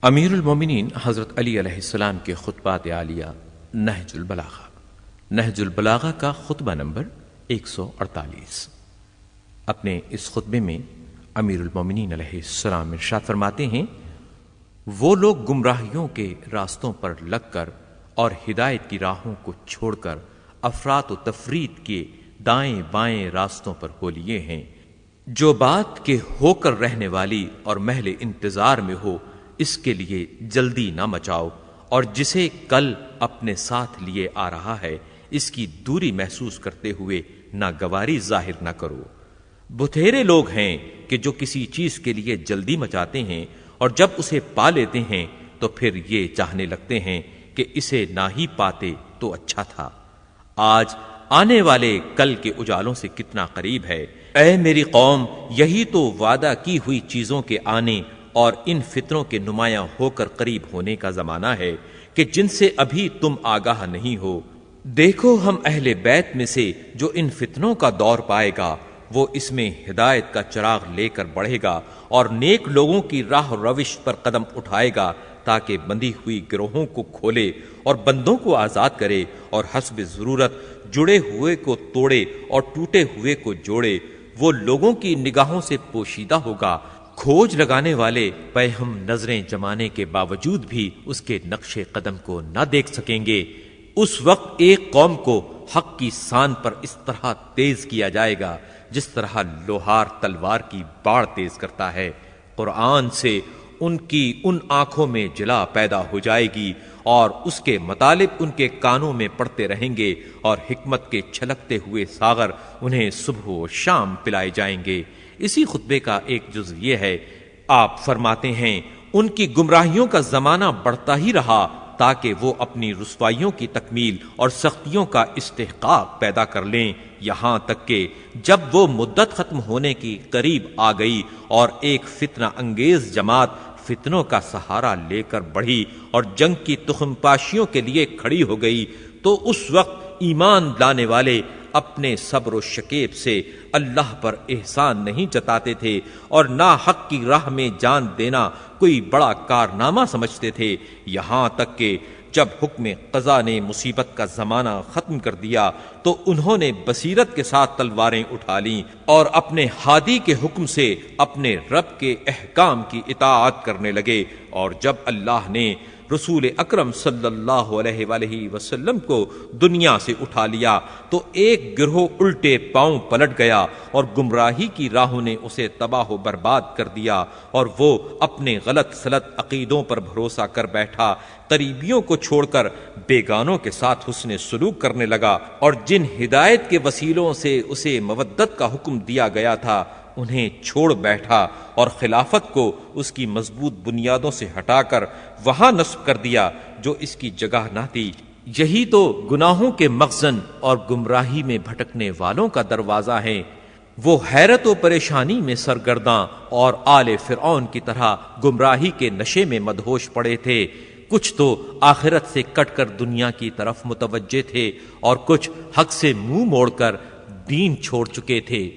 امیر المومنین حضرت علی علیہ السلام کے خطبات عالیہ نہج البلاغہ۔ نہج البلاغہ کا خطبہ نمبر 148۔ اپنے اس خطبے میں امیر المومنین علیہ السلام ارشاد فرماتے ہیں، وہ لوگ گمراہیوں کے راستوں پر لگ کر اور ہدایت کی راہوں کو چھوڑ کر افراط و تفریط کے دائیں بائیں راستوں پر ہو لیے ہیں، جو بات کے ہو کر رہنے والی اور محل انتظار میں ہو اس کے لیے جلدی نہ مچاؤ، اور جسے کل اپنے ساتھ لیے آ رہا ہے اس کی دوری محسوس کرتے ہوئے ناگواری ظاہر نہ کرو۔ بتھیرے لوگ ہیں کہ جو کسی چیز کے لیے جلدی مچاتے ہیں اور جب اسے پا لیتے ہیں تو پھر یہ چاہنے لگتے ہیں کہ اسے نہ ہی پاتے تو اچھا تھا۔ آج آنے والے کل کے اجالوں سے کتنا قریب ہے۔ اے میری قوم، یہی تو وعدہ کی ہوئی چیزوں کے آنے اور ان فتنوں کے نمایاں ہو کر قریب ہونے کا زمانہ ہے کہ جن سے ابھی تم آگاہ نہیں ہو۔ دیکھو، ہم اہل بیت میں سے جو ان فتنوں کا دور پائے گا وہ اس میں ہدایت کا چراغ لے کر بڑھے گا اور نیک لوگوں کی راہ روش پر قدم اٹھائے گا تاکہ بندھی ہوئی گروہوں کو کھولے اور بندوں کو آزاد کرے اور حسب ضرورت جڑے ہوئے کو توڑے اور ٹوٹے ہوئے کو جوڑے۔ وہ لوگوں کی نگاہوں سے پوشیدہ ہوگا، کھوج لگانے والے پیہم نظریں جمانے کے باوجود بھی اس کے نقش قدم کو نہ دیکھ سکیں گے۔ اس وقت ایک قوم کو حق کی سان پر اس طرح تیز کیا جائے گا جس طرح لوہار تلوار کی باڑ تیز کرتا ہے۔ قرآن سے ان کی ان آنکھوں میں جلا پیدا ہو جائے گی اور اس کے مطالب ان کے کانوں میں پڑتے رہیں گے، اور حکمت کے چھلکتے ہوئے ساغر انہیں صبح و شام پلائے جائیں گے۔ اسی خطبے کا ایک جز یہ ہے، آپ فرماتے ہیں ان کی گمراہیوں کا زمانہ بڑھتا ہی رہا تاکہ وہ اپنی رسوائیوں کی تکمیل اور سختیوں کا استحقاق پیدا کر لیں، یہاں تک کہ جب وہ مدت ختم ہونے کی قریب آ گئی اور ایک فتنہ انگیز جماعت فتنوں کا سہارا لے کر بڑھی اور جنگ کی تخم پاشیوں کے لیے کھڑی ہو گئی، تو اس وقت ایمان لانے والے اپنے صبر و شکیب سے اللہ پر احسان نہیں جتاتے تھے اور نہ حق کی راہ میں جان دینا کوئی بڑا کارنامہ سمجھتے تھے، یہاں تک کہ جب حکم قضا نے مصیبت کا زمانہ ختم کر دیا تو انہوں نے بصیرت کے ساتھ تلواریں اٹھا لیں اور اپنے ہادی کے حکم سے اپنے رب کے احکام کی اطاعت کرنے لگے۔ اور جب اللہ نے رسول اکرم صلی اللہ علیہ وآلہ وسلم کو دنیا سے اٹھا لیا تو ایک گروہ الٹے پاؤں پلٹ گیا اور گمراہی کی راہوں نے اسے تباہ و برباد کر دیا، اور وہ اپنے غلط سلط عقیدوں پر بھروسہ کر بیٹھا، قریبیوں کو چھوڑ کر بیگانوں کے ساتھ حسن سلوک کرنے لگا، اور جن ہدایت کے وسیلوں سے اسے مودت کا حکم دیا گیا تھا انہیں چھوڑ بیٹھا، اور خلافت کو اس کی مضبوط بنیادوں سے ہٹا کر وہاں نصب کر دیا جو اس کی جگہ نہ تھی۔ یہی تو گناہوں کے مخزن اور گمراہی میں بھٹکنے والوں کا دروازہ ہے۔ وہ حیرت و پریشانی میں سرگرداں اور آل فرعون کی طرح گمراہی کے نشے میں مدہوش پڑے تھے۔ کچھ تو آخرت سے کٹ کر دنیا کی طرف متوجہ تھے اور کچھ حق سے منہ موڑ کر دین چھوڑ چکے تھے۔